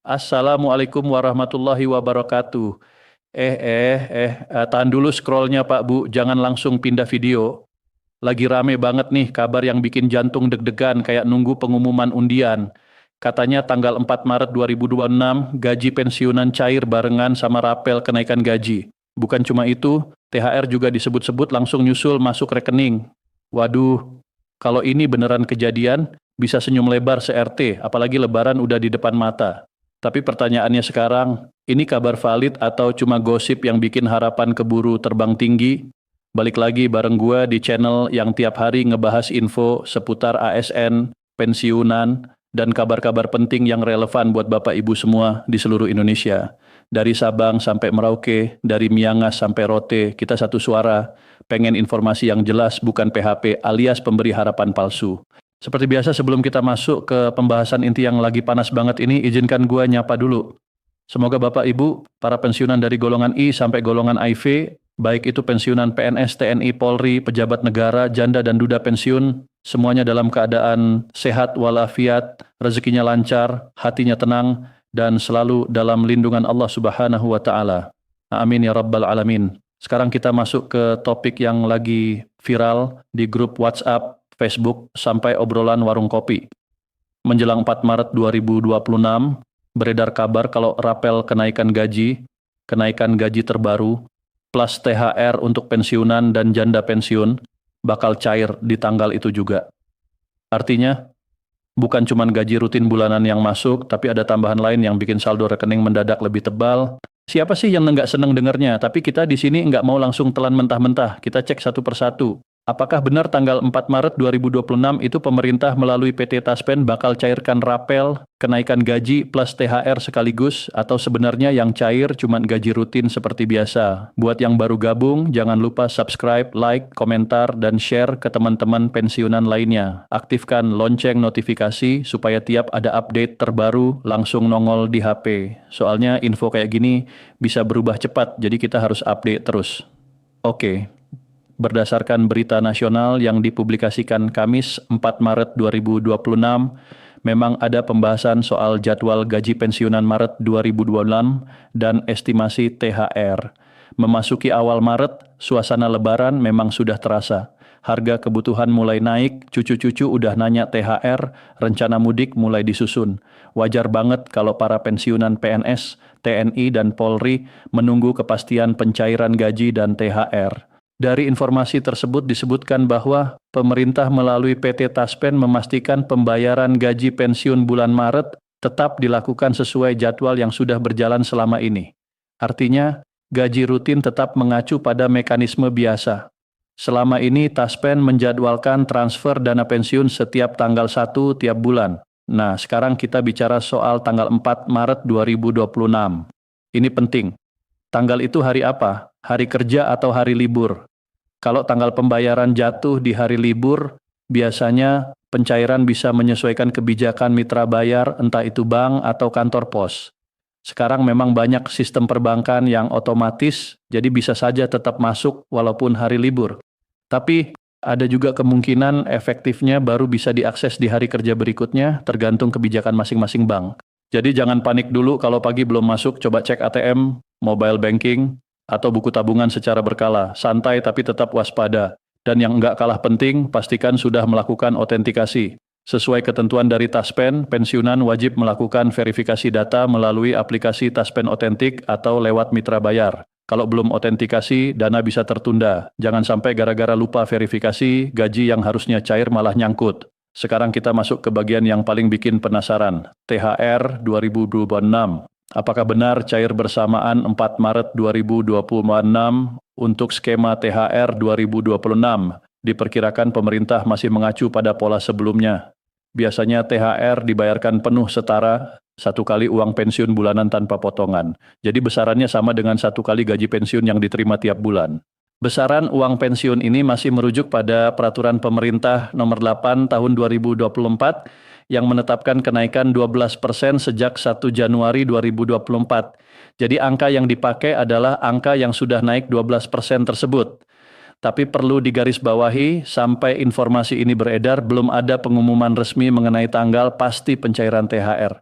Assalamualaikum warahmatullahi wabarakatuh. Tahan dulu scrollnya Pak Bu, jangan langsung pindah video. Lagi rame banget nih kabar yang bikin jantung deg-degan kayak nunggu pengumuman undian. Katanya tanggal 4 Maret 2026 gaji pensiunan cair barengan sama rapel kenaikan gaji. Bukan cuma itu, THR juga disebut-sebut langsung nyusul masuk rekening. Waduh, kalau ini beneran kejadian, bisa senyum lebar se-RT, apalagi lebaran udah di depan mata. Tapi pertanyaannya sekarang, ini kabar valid atau cuma gosip yang bikin harapan keburu terbang tinggi? Balik lagi bareng gua di channel yang tiap hari ngebahas info seputar ASN, pensiunan, dan kabar-kabar penting yang relevan buat Bapak Ibu semua di seluruh Indonesia. Dari Sabang sampai Merauke, dari Miangas sampai Rote, kita satu suara. Pengen informasi yang jelas, bukan PHP alias pemberi harapan palsu. Seperti biasa sebelum kita masuk ke pembahasan inti yang lagi panas banget ini, izinkan gua nyapa dulu. Semoga Bapak Ibu, para pensiunan dari golongan I sampai golongan IV, baik itu pensiunan PNS, TNI, Polri, pejabat negara, janda dan duda pensiun, semuanya dalam keadaan sehat walafiat, rezekinya lancar, hatinya tenang, dan selalu dalam lindungan Allah Subhanahu wa Ta'ala. Amin ya Rabbal Alamin. Sekarang kita masuk ke topik yang lagi viral di grup WhatsApp, Facebook, sampai obrolan warung kopi. Menjelang 4 Maret 2026, beredar kabar kalau rapel kenaikan gaji terbaru, plus THR untuk pensiunan dan janda pensiun, bakal cair di tanggal itu juga. Artinya, bukan cuma gaji rutin bulanan yang masuk, tapi ada tambahan lain yang bikin saldo rekening mendadak lebih tebal. Siapa sih yang nggak seneng dengernya? Tapi kita di sini nggak mau langsung telan mentah-mentah. Kita cek satu persatu. Apakah benar tanggal 4 Maret 2026 itu pemerintah melalui PT Taspen bakal cairkan rapel, kenaikan gaji plus THR sekaligus, atau sebenarnya yang cair cuma gaji rutin seperti biasa? Buat yang baru gabung, jangan lupa subscribe, like, komentar, dan share ke teman-teman pensiunan lainnya. Aktifkan lonceng notifikasi supaya tiap ada update terbaru langsung nongol di HP. Soalnya info kayak gini bisa berubah cepat, jadi kita harus update terus. Oke. Berdasarkan berita nasional yang dipublikasikan Kamis 4 Maret 2026, memang ada pembahasan soal jadwal gaji pensiunan Maret 2026 dan estimasi THR. Memasuki awal Maret, suasana lebaran memang sudah terasa. Harga kebutuhan mulai naik, cucu-cucu udah nanya THR, rencana mudik mulai disusun. Wajar banget kalau para pensiunan PNS, TNI, dan Polri menunggu kepastian pencairan gaji dan THR. Dari informasi tersebut disebutkan bahwa pemerintah melalui PT Taspen memastikan pembayaran gaji pensiun bulan Maret tetap dilakukan sesuai jadwal yang sudah berjalan selama ini. Artinya, gaji rutin tetap mengacu pada mekanisme biasa. Selama ini Taspen menjadwalkan transfer dana pensiun setiap tanggal 1 tiap bulan. Nah, sekarang kita bicara soal tanggal 4 Maret 2026. Ini penting. Tanggal itu hari apa? Hari kerja atau hari libur? Kalau tanggal pembayaran jatuh di hari libur, biasanya pencairan bisa menyesuaikan kebijakan mitra bayar, entah itu bank atau kantor pos. Sekarang memang banyak sistem perbankan yang otomatis, jadi bisa saja tetap masuk walaupun hari libur. Tapi ada juga kemungkinan efektifnya baru bisa diakses di hari kerja berikutnya, tergantung kebijakan masing-masing bank. Jadi jangan panik dulu kalau pagi belum masuk, coba cek ATM, mobile banking, atau buku tabungan secara berkala. Santai tapi tetap waspada. Dan yang enggak kalah penting, pastikan sudah melakukan autentikasi. Sesuai ketentuan dari Taspen, pensiunan wajib melakukan verifikasi data melalui aplikasi Taspen Otentik atau lewat mitra bayar. Kalau belum autentikasi, dana bisa tertunda. Jangan sampai gara-gara lupa verifikasi, gaji yang harusnya cair malah nyangkut. Sekarang kita masuk ke bagian yang paling bikin penasaran, THR 2026. Apakah benar cair bersamaan 4 Maret 2026 untuk skema THR 2026? Diperkirakan pemerintah masih mengacu pada pola sebelumnya. Biasanya THR dibayarkan penuh setara 1 kali uang pensiun bulanan tanpa potongan. Jadi besarannya sama dengan 1 kali gaji pensiun yang diterima tiap bulan. Besaran uang pensiun ini masih merujuk pada Peraturan Pemerintah Nomor 8 Tahun 2024 yang menetapkan kenaikan 12% sejak 1 Januari 2024. Jadi angka yang dipakai adalah angka yang sudah naik 12% tersebut. Tapi perlu digarisbawahi, sampai informasi ini beredar, belum ada pengumuman resmi mengenai tanggal pasti pencairan THR.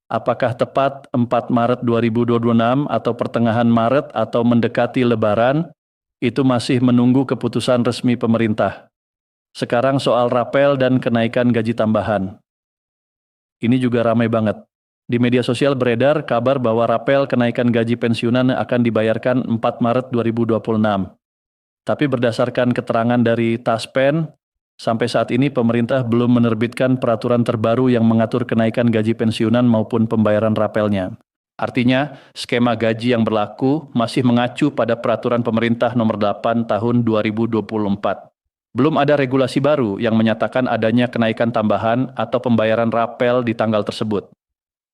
Apakah tepat 4 Maret 2026 atau pertengahan Maret atau mendekati Lebaran? Itu masih menunggu keputusan resmi pemerintah. Sekarang soal rapel dan kenaikan gaji tambahan. Ini juga ramai banget. Di media sosial beredar kabar bahwa rapel kenaikan gaji pensiunan akan dibayarkan 4 Maret 2026. Tapi berdasarkan keterangan dari Taspen, sampai saat ini pemerintah belum menerbitkan peraturan terbaru yang mengatur kenaikan gaji pensiunan maupun pembayaran rapelnya. Artinya, skema gaji yang berlaku masih mengacu pada peraturan pemerintah nomor 8 tahun 2024. Belum ada regulasi baru yang menyatakan adanya kenaikan tambahan atau pembayaran rapel di tanggal tersebut.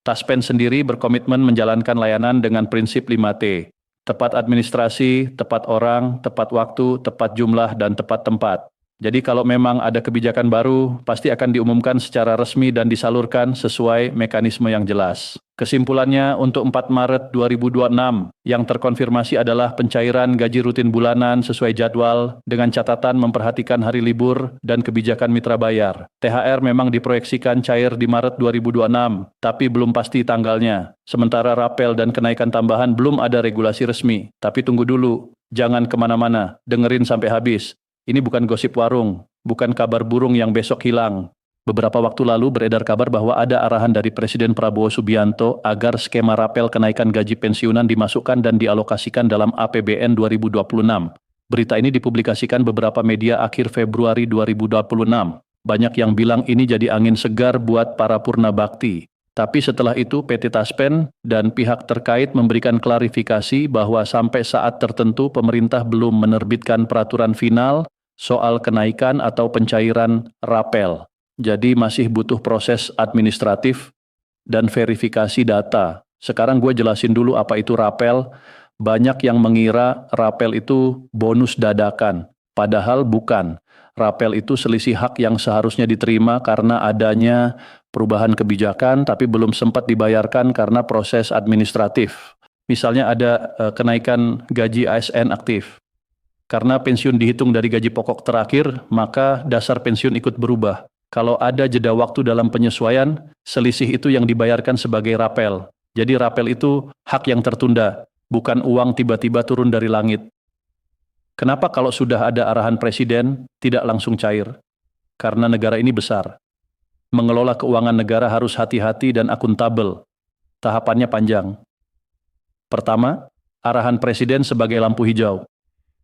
Taspen sendiri berkomitmen menjalankan layanan dengan prinsip 5T. Tepat administrasi, tepat orang, tepat waktu, tepat jumlah, dan tepat tempat. Jadi kalau memang ada kebijakan baru, pasti akan diumumkan secara resmi dan disalurkan sesuai mekanisme yang jelas. Kesimpulannya, untuk 4 Maret 2026, yang terkonfirmasi adalah pencairan gaji rutin bulanan sesuai jadwal dengan catatan memperhatikan hari libur dan kebijakan mitra bayar. THR memang diproyeksikan cair di Maret 2026, tapi belum pasti tanggalnya. Sementara rapel dan kenaikan tambahan belum ada regulasi resmi. Tapi tunggu dulu, jangan kemana-mana, dengerin sampai habis. Ini bukan gosip warung, bukan kabar burung yang besok hilang. Beberapa waktu lalu beredar kabar bahwa ada arahan dari Presiden Prabowo Subianto agar skema rapel kenaikan gaji pensiunan dimasukkan dan dialokasikan dalam APBN 2026. Berita ini dipublikasikan beberapa media akhir Februari 2026. Banyak yang bilang ini jadi angin segar buat para purna bakti. Tapi setelah itu PT Taspen dan pihak terkait memberikan klarifikasi bahwa sampai saat tertentu pemerintah belum menerbitkan peraturan final soal kenaikan atau pencairan rapel. Jadi masih butuh proses administratif dan verifikasi data. Sekarang gue jelasin dulu apa itu rapel. Banyak yang mengira rapel itu bonus dadakan, padahal bukan. Rapel itu selisih hak yang seharusnya diterima karena adanya perubahan kebijakan tapi belum sempat dibayarkan karena proses administratif. Misalnya ada kenaikan gaji ASN aktif. Karena pensiun dihitung dari gaji pokok terakhir, maka dasar pensiun ikut berubah. Kalau ada jeda waktu dalam penyesuaian, selisih itu yang dibayarkan sebagai rapel. Jadi rapel itu hak yang tertunda, bukan uang tiba-tiba turun dari langit. Kenapa kalau sudah ada arahan presiden, tidak langsung cair? Karena negara ini besar. Mengelola keuangan negara harus hati-hati dan akuntabel. Tahapannya panjang. Pertama, arahan presiden sebagai lampu hijau.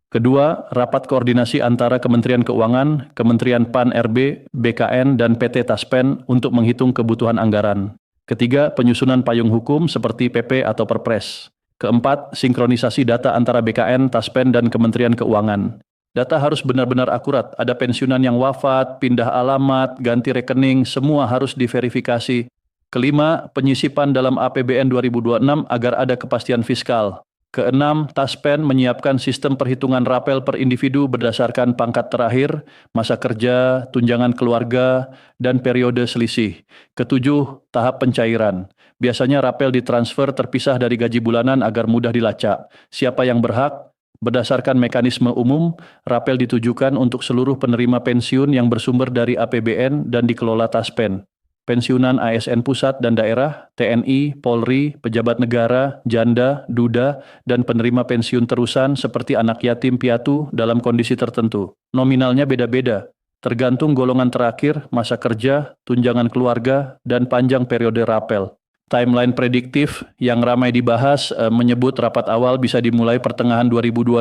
Kedua, rapat koordinasi antara Kementerian Keuangan, Kementerian PAN-RB, BKN, dan PT Taspen untuk menghitung kebutuhan anggaran. Ketiga, penyusunan payung hukum seperti PP atau Perpres. Keempat, sinkronisasi data antara BKN, Taspen, dan Kementerian Keuangan. Data harus benar-benar akurat, ada pensiunan yang wafat, pindah alamat, ganti rekening, semua harus diverifikasi. Kelima, penyisipan dalam APBN 2026 agar ada kepastian fiskal. Keenam, Taspen menyiapkan sistem perhitungan rapel per individu berdasarkan pangkat terakhir, masa kerja, tunjangan keluarga, dan periode selisih. Ketujuh, tahap pencairan. Biasanya rapel ditransfer terpisah dari gaji bulanan agar mudah dilacak. Siapa yang berhak? Berdasarkan mekanisme umum, rapel ditujukan untuk seluruh penerima pensiun yang bersumber dari APBN dan dikelola Taspen. Pensiunan ASN pusat dan daerah, TNI, Polri, pejabat negara, janda, duda, dan penerima pensiun terusan seperti anak yatim piatu dalam kondisi tertentu. Nominalnya beda-beda, tergantung golongan terakhir, masa kerja, tunjangan keluarga, dan panjang periode rapel. Timeline prediktif yang ramai dibahas menyebut rapat awal bisa dimulai pertengahan 2025.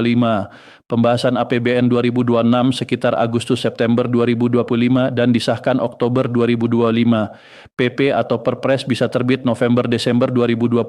Pembahasan APBN 2026 sekitar Agustus-September 2025 dan disahkan Oktober 2025. PP atau Perpres bisa terbit November-Desember 2025.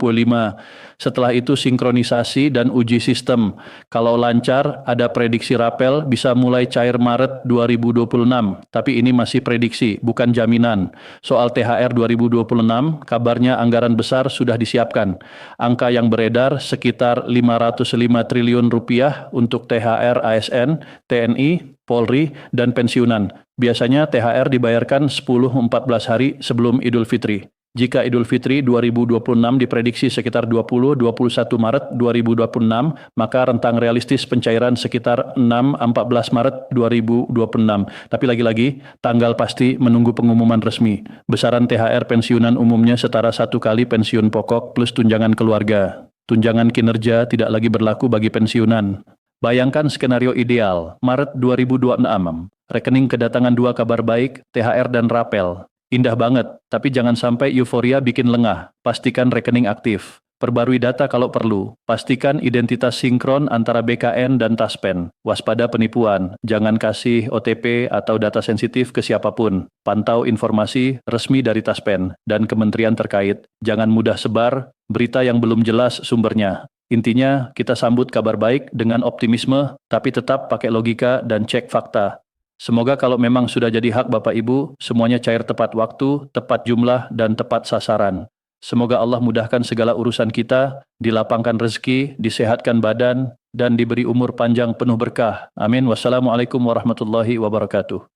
Setelah itu sinkronisasi dan uji sistem. Kalau lancar, ada prediksi rapel bisa mulai cair Maret 2026. Tapi ini masih prediksi, bukan jaminan. Soal THR 2026, kabarnya anggaran besar sudah disiapkan. Angka yang beredar sekitar 505 triliun rupiah untuk THR ASN, TNI, Polri, dan pensiunan. Biasanya THR dibayarkan 10-14 hari sebelum Idul Fitri. Jika Idul Fitri 2026 diprediksi sekitar 20-21 Maret 2026, maka rentang realistis pencairan sekitar 6-14 Maret 2026. Tapi lagi-lagi, tanggal pasti menunggu pengumuman resmi. Besaran THR pensiunan umumnya setara 1 kali pensiun pokok plus tunjangan keluarga. Tunjangan kinerja tidak lagi berlaku bagi pensiunan. Bayangkan skenario ideal, Maret 2026, rekening kedatangan 2 kabar baik, THR dan rapel. Indah banget, tapi jangan sampai euforia bikin lengah. Pastikan rekening aktif. Perbarui data kalau perlu. Pastikan identitas sinkron antara BKN dan Taspen. Waspada penipuan. Jangan kasih OTP atau data sensitif ke siapapun. Pantau informasi resmi dari Taspen dan kementerian terkait. Jangan mudah sebar berita yang belum jelas sumbernya. Intinya, kita sambut kabar baik dengan optimisme, tapi tetap pakai logika dan cek fakta. Semoga kalau memang sudah jadi hak Bapak Ibu, semuanya cair tepat waktu, tepat jumlah, dan tepat sasaran. Semoga Allah mudahkan segala urusan kita, dilapangkan rezeki, disehatkan badan, dan diberi umur panjang penuh berkah. Amin. Wassalamualaikum warahmatullahi wabarakatuh.